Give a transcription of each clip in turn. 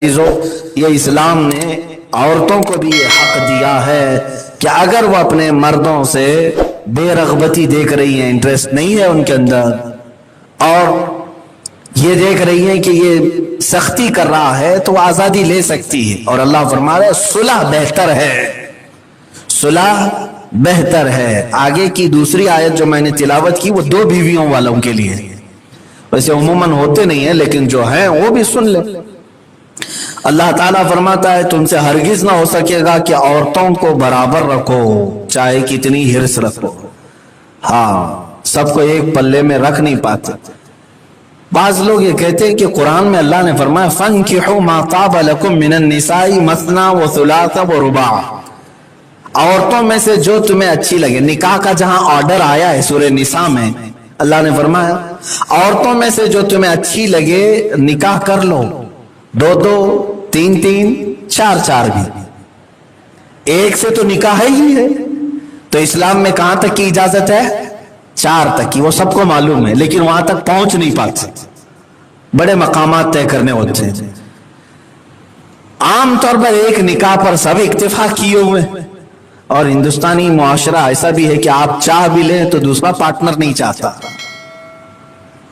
یہ اسلام نے عورتوں کو بھی یہ حق دیا ہے کہ اگر وہ اپنے مردوں سے بے رغبتی دیکھ رہی ہیں، انٹرسٹ نہیں ہے ان کے اندر، اور یہ دیکھ رہی ہیں کہ یہ سختی کر رہا ہے، تو وہ آزادی لے سکتی ہے۔ اور اللہ فرما رہا ہے صلح بہتر ہے، صلح بہتر ہے۔ آگے کی دوسری آیت جو میں نے تلاوت کی وہ دو بیویوں والوں کے لیے، ویسے عموماً ہوتے نہیں ہیں لیکن جو ہیں وہ بھی سن لیں۔ اللہ تعالیٰ فرماتا ہے تم سے ہرگز نہ ہو سکے گا کہ عورتوں کو برابر رکھو، چاہے کتنی ہرس رکھو۔ ہاں، سب کو ایک پلے میں رکھ نہیں پاتے۔ بعض لوگ یہ کہتے ہیں کہ قرآن میں اللہ نے فرمایا فَانْكِحُوا مَا طَابَ لَكُم مِّنَ النِّسَاءِ مَثْنَىٰ وَثُلَاثَ وَرُبَاعَ، عورتوں میں سے جو تمہیں اچھی لگے۔ نکاح کا جہاں آرڈر آیا ہے سورہ نساء میں، اللہ نے فرمایا عورتوں میں سے جو تمہیں اچھی لگے نکاح کر لو، دو دو، تین تین، چار چار بھی، ایک سے تو نکاح ہی ہے۔ تو اسلام میں کہاں تک کی اجازت ہے؟ چار تک کی، وہ سب کو معلوم ہے، لیکن وہاں تک پہنچ نہیں پاتے، بڑے مقامات طے کرنے ہوتے ہیں۔ عام طور پر ایک نکاح پر سب اکتفا کیے ہوئے، اور ہندوستانی معاشرہ ایسا بھی ہے کہ آپ چاہ بھی لیں تو دوسرا پارٹنر نہیں چاہتا،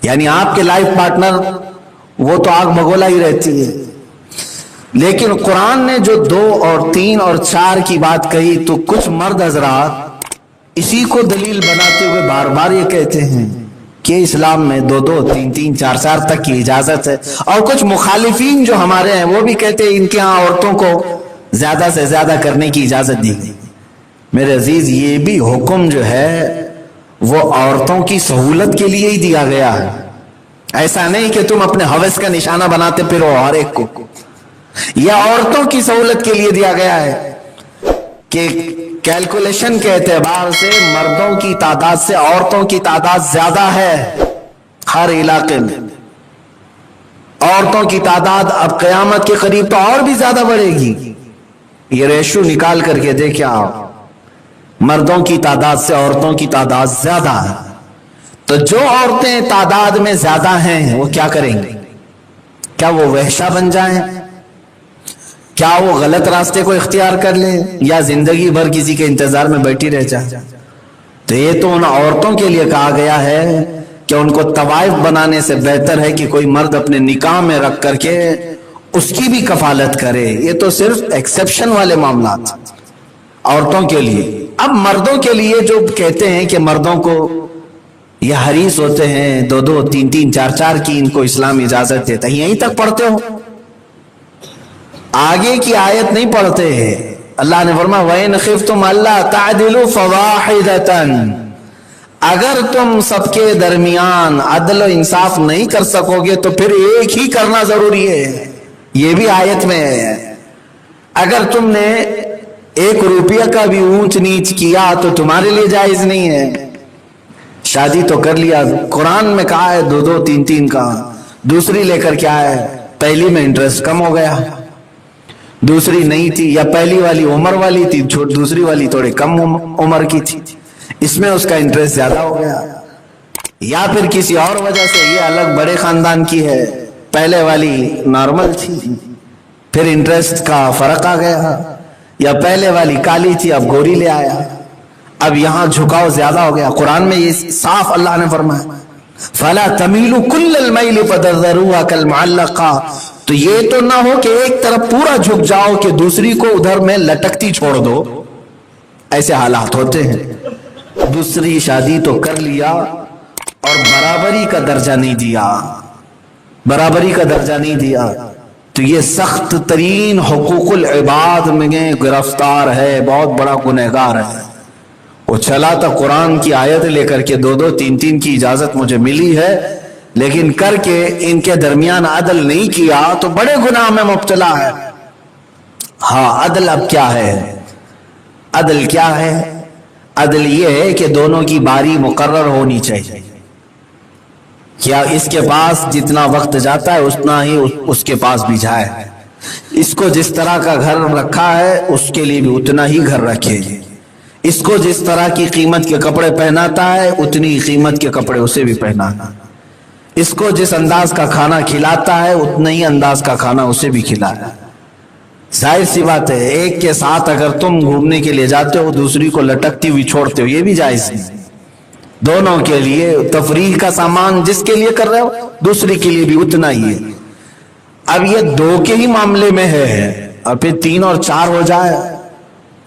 یعنی آپ کے لائف پارٹنر وہ تو آگ بگولا ہی رہتی ہے۔ لیکن قرآن نے جو دو اور تین اور چار کی بات کہی تو کچھ مرد حضرات اسی کو دلیل بناتے ہوئے بار بار یہ کہتے ہیں کہ اسلام میں دو دو، تین تین، چار چار تک کی اجازت ہے۔ اور کچھ مخالفین جو ہمارے ہیں وہ بھی کہتے ہیں ان کے ہاں عورتوں کو زیادہ سے زیادہ کرنے کی اجازت دی گئی۔ میرے عزیز، یہ بھی حکم جو ہے وہ عورتوں کی سہولت کے لیے ہی دیا گیا ہے، ایسا نہیں کہ تم اپنے ہوس کا نشانہ بناتے پھرو ہر ایک کو۔ یہ عورتوں کی سہولت کے لیے دیا گیا ہے کہ کیلکولیشن کے اعتبار سے مردوں کی تعداد سے عورتوں کی تعداد زیادہ ہے ہر علاقے میں۔ عورتوں کی تعداد اب قیامت کے قریب تو اور بھی زیادہ بڑھے گی۔ یہ ریشو نکال کر کے دیکھیں آپ، مردوں کی تعداد سے عورتوں کی تعداد زیادہ ہے۔ تو جو عورتیں تعداد میں زیادہ ہیں وہ کیا کریں گے؟ کیا وہ وحشہ بن جائیں؟ کیا وہ غلط راستے کو اختیار کر لیں، یا زندگی بھر کسی کے انتظار میں بیٹھی رہ جائیں؟ تو یہ تو ان عورتوں کے لیے کہا گیا ہے کہ ان کو طوائف بنانے سے بہتر ہے کہ کوئی مرد اپنے نکاح میں رکھ کر کے اس کی بھی کفالت کرے۔ یہ تو صرف ایکسیپشن والے معاملات عورتوں کے لیے۔ اب مردوں کے لیے جو کہتے ہیں کہ مردوں کو یہ حریص ہوتے ہیں دو دو، تین تین، چار چار کی، ان کو اسلام اجازت دیتا ہے، یہیں تک پڑھتے ہو، آگے کی آیت نہیں پڑھتے ہیں۔ اللہ نے فرمایا وَإِنْ خِفْتُمْ أَلَّا تَعْدِلُوا فَوَاحِدَةً، اگر تم سب کے درمیان عدل و انصاف نہیں کر سکو گے تو پھر ایک ہی کرنا ضروری ہے۔ یہ بھی آیت میں ہے، اگر تم نے 1 روپیہ کا بھی اونچ نیچ کیا تو تمہارے لیے جائز نہیں ہے۔ شادی تو کر لیا، قرآن میں کہا ہے دو دو، تین تین کا، دوسری لے کر کیا ہے، پہلی میں انٹرسٹ کم ہو گیا، دوسری نہیں تھی، یا پہلی والی عمر والی تھی، دوسری والی تھوڑے کم عمر کی تھی، اس میں اس کا انٹرسٹ زیادہ ہو گیا، یا پھر کسی اور وجہ سے یہ الگ بڑے خاندان کی ہے، پہلے والی نارمل تھی، پھر انٹرسٹ کا فرق آ گیا، یا پہلے والی کالی تھی اب گوری لے آیا، اب یہاں جھکاؤ زیادہ ہو گیا۔ قرآن میں یہ صاف اللہ نے فرمایا فَلَا تَمِيلُوا كُلَّ الْمَيْلِ فَتَذَرُوهَا كَالْمُعَلَّقَةِ، تو یہ تو نہ ہو کہ ایک طرف پورا جھک جاؤ کہ دوسری کو ادھر میں لٹکتی چھوڑ دو، ایسے حالات ہوتے ہیں۔ دوسری شادی تو کر لیا اور برابری کا درجہ نہیں دیا، برابری کا درجہ نہیں دیا، تو یہ سخت ترین حقوق العباد میں گرفتار ہے، بہت بڑا گنہگار ہے۔ وہ چلا تھا قرآن کی آیت لے کر کے دو دو، تین تین کی اجازت مجھے ملی ہے، لیکن کر کے ان کے درمیان عدل نہیں کیا تو بڑے گناہ میں مبتلا ہے۔ ہاں، عدل اب کیا ہے؟ عدل کیا ہے؟ عدل یہ ہے کہ دونوں کی باری مقرر ہونی چاہیے، کیا اس کے پاس جتنا وقت جاتا ہے اتنا ہی اس کے پاس بھی جائے، اس کو جس طرح کا گھر رکھا ہے اس کے لیے بھی اتنا ہی گھر رکھے، اس کو جس طرح کی قیمت کے کپڑے پہناتا ہے اتنی قیمت کے کپڑے اسے بھی پہنانا۔ اس کو جس انداز کا کھانا کھلاتا ہے اتنا ہی انداز کا کھانا اسے بھی کھلانا ہے۔ ظاہر سی بات ہے، ایک کے ساتھ اگر تم گھومنے کے لیے جاتے ہو دوسری کو لٹکتی ہوئی چھوڑتے ہو، یہ بھی جائز نہیں۔ دونوں کے لیے تفریح کا سامان جس کے لیے کر رہے ہو دوسری کے لیے بھی اتنا ہی ہے۔ اب یہ 2 کے ہی معاملے میں ہے، اور پھر 3 اور 4 ہو جائے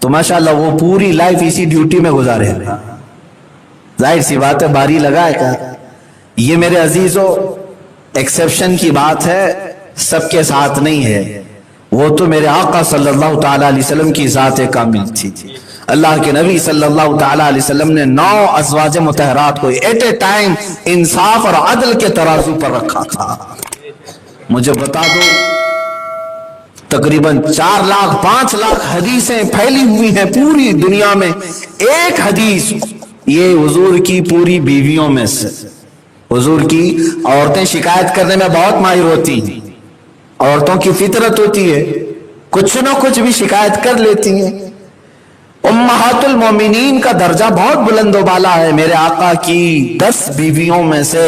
تو ماشاءاللہ وہ پوری لائف اسی ڈیوٹی میں گزارے۔ ظاہر سی بات ہے باری لگائے گا۔ یہ میرے عزیزو ایکسیپشن کی بات ہے، سب کے ساتھ نہیں ہے۔ وہ تو میرے آقا صلی اللہ تعالی علیہ وسلم کی ذات کامل تھی۔ اللہ کے نبی صلی اللہ تعالی علیہ وسلم نے 9 ازواج مطہرات کو ایٹ اے ٹائم انصاف اور عدل کے ترازو پر رکھا تھا۔ مجھے بتا دو، تقریباً 4 لاکھ 5 لاکھ حدیثیں پھیلی ہوئی ہیں پوری دنیا میں، ایک حدیث یہ حضور کی پوری بیویوں میں سے۔ حضور کی عورتیں شکایت کرنے میں بہت ماہر ہوتی ہیں، عورتوں کی فطرت ہوتی ہے، کچھ نہ کچھ بھی شکایت کر لیتی ہیں۔ امہات المومنین کا درجہ بہت بلند و بالا ہے۔ میرے آقا کی 10 بیویوں میں سے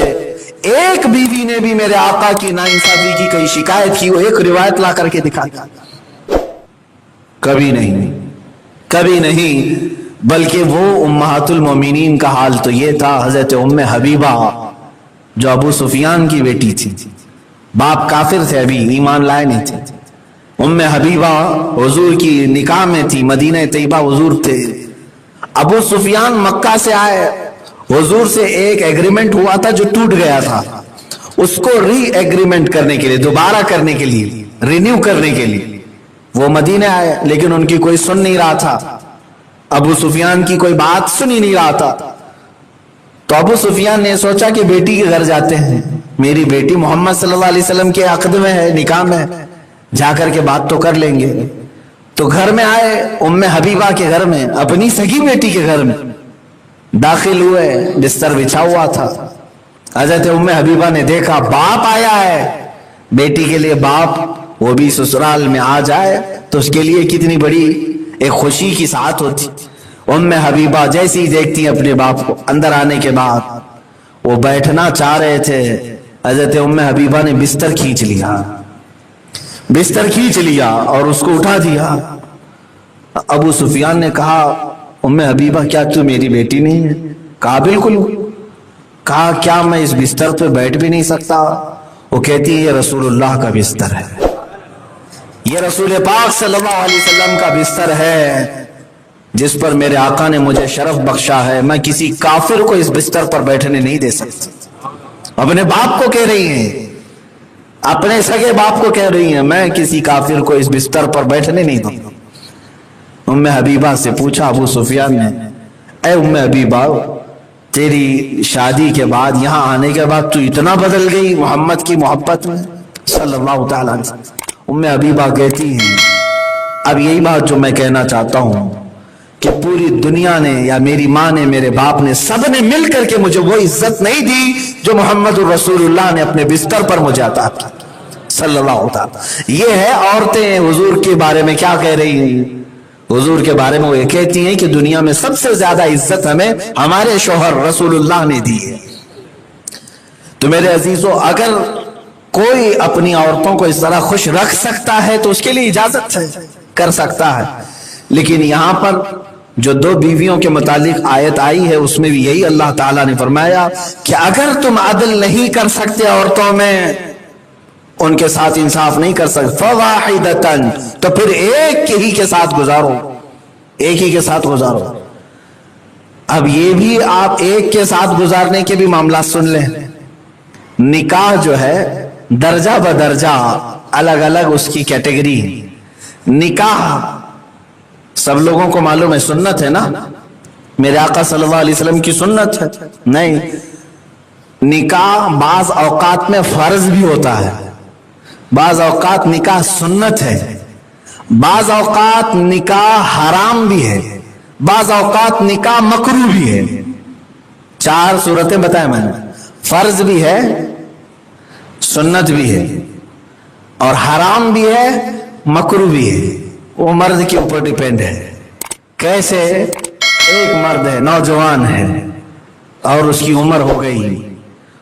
ایک بیوی نے بھی میرے آقا کی ناانصافی کی کہیں شکایت کی، وہ ایک روایت لا کر کے دکھاتا، کبھی نہیں، کبھی نہیں۔ بلکہ وہ امہات المومنین کا حال تو یہ تھا، حضرت ام حبیبہ جو ابو سفیان کی بیٹی تھی، باپ کافر تھے، ابھی ایمان لائے نہیں تھے۔ ام حبیبہ حضور کی نکاح میں تھی، مدینہ طیبہ حضور تھے، ابو سفیان مکہ سے آئے، حضور سے ایک ایگریمنٹ ہوا تھا جو ٹوٹ گیا تھا، اس کو ری ایگریمنٹ کرنے کے لیے، دوبارہ کرنے کے لیے، رینیو کرنے کے لیے وہ مدینہ آئے، لیکن ان کی کوئی سن نہیں رہا تھا، ابو سفیان کی کوئی بات سن ہی نہیں رہا تھا۔ تو ابو سفیان نے سوچا کہ بیٹی کے گھر جاتے ہیں، میری بیٹی محمد صلی اللہ علیہ وسلم کے عقد میں ہے، نکاح میں، جا کر کے بات تو کر لیں گے۔ تو گھر میں آئے، ام حبیبہ کے گھر میں، اپنی سگی بیٹی کے گھر میں داخل ہوئے، بستر بچھا ہوا تھا۔ حضرت ام حبیبہ نے دیکھا باپ آیا ہے، بیٹی کے لیے باپ وہ بھی سسرال میں آ جائے تو اس کے لیے کتنی بڑی ایک خوشی کی ساتھ ہوتی۔ ام حبیبہ جیسے ہی دیکھتی اپنے باپ کو، اندر آنے کے بعد وہ بیٹھنا چاہ رہے تھے، حضرت ام حبیبہ نے بستر کھینچ لیا اور اس کو اٹھا دیا۔ ابو سفیان نے کہا ام حبیبہ کیا تو میری بیٹی نہیں ہے؟ کہا بالکل۔ کہا کیا میں اس بستر پہ بیٹھ بھی نہیں سکتا؟ وہ کہتی ہے یہ رسول اللہ کا بستر ہے، یہ رسول پاک صلی اللہ علیہ وسلم کا بستر ہے جس پر میرے آقا نے مجھے شرف بخشا ہے، میں کسی کافر کو اس بستر پر بیٹھنے نہیں دے سکتی۔ اپنے باپ کو کہہ رہی ہیں، اپنے سگے باپ کو کہہ رہی ہیں میں کسی کافر کو اس بستر پر بیٹھنے نہیں دوں۔ ام حبیبہ سے پوچھا ابو سفیان نے، اے ام حبیبہ تیری شادی کے بعد، یہاں آنے کے بعد تو اتنا بدل گئی محمد کی محبت میں صلی اللہ تعالی علیہ وسلم۔ ام حبیبہ کہتی ہیں اب یہی بات جو میں کہنا چاہتا ہوں کہ پوری دنیا نے یا میری ماں نے، میرے باپ نے، سب نے مل کر کے مجھے وہ عزت نہیں دی جو محمد الرسول اللہ نے اپنے بستر پر مجھے عطا کی صلی اللہ تعالی۔ یہ ہے عورتیں حضور کے بارے میں کیا کہہ رہی ہیں، حضور کے بارے میں وہ یہ کہتی ہیں کہ دنیا میں سب سے زیادہ عزت ہمیں ہمارے شوہر رسول اللہ نے دی ہے۔ تو میرے عزیزو اگر کوئی اپنی عورتوں کو اس طرح خوش رکھ سکتا ہے تو اس کے لیے اجازت ہے، کر سکتا ہے۔ لیکن یہاں پر جو 2 بیویوں کے متعلق آیت آئی ہے اس میں بھی یہی اللہ تعالیٰ نے فرمایا کہ اگر تم عدل نہیں کر سکتے عورتوں میں، ان کے ساتھ انصاف نہیں کر سکتے، فواحدتن، تو پھر ایک ہی کے ساتھ گزارو، ایک ہی کے ساتھ گزارو۔ اب یہ بھی آپ ایک کے ساتھ گزارنے کے بھی معاملات سن لیں۔ نکاح جو ہے درجہ بدرجہ الگ الگ اس کی کیٹیگری ہے۔ نکاح سب لوگوں کو معلوم ہے سنت ہے نا، میرے آقا صلی اللہ علیہ وسلم کی سنت ہے؟ نہیں، نکاح بعض اوقات میں فرض بھی ہوتا ہے، بعض اوقات نکاح سنت ہے، بعض اوقات نکاح حرام بھی ہے، بعض اوقات نکاح مکروہ بھی ہے۔ 4 صورتیں بتائیں میں نے، فرض بھی ہے، سنت بھی ہے، اور حرام بھی ہے، مکروہ بھی ہے۔ وہ مرد کے اوپر ڈیپینڈ ہے۔ کیسے؟ ایک مرد ہے، نوجوان ہے، اور اس کی عمر ہو گئی،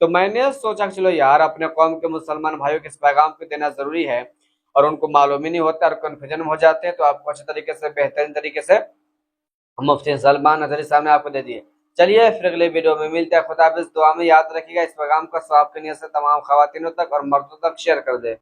تو میں نے سوچا کہ چلو یار اپنے قوم کے مسلمان بھائیوں کے اس پیغام کو دینا ضروری ہے، اور ان کو معلوم ہی نہیں ہوتا اور کنفیوژن ہو جاتے ہیں، تو آپ کو اچھے طریقے سے بہترین طریقے سے مفتی سلمان اظہری صاحب نے آپ کو دے دیے۔ چلیے پھر اگلے ویڈیو میں ملتے ہیں، خدا حافظ، دعا میں یاد رکھیے گا اس پیغام کا ثواب کی نیت سے تمام خواتینوں تک اور مردوں تک شیئر کر دے۔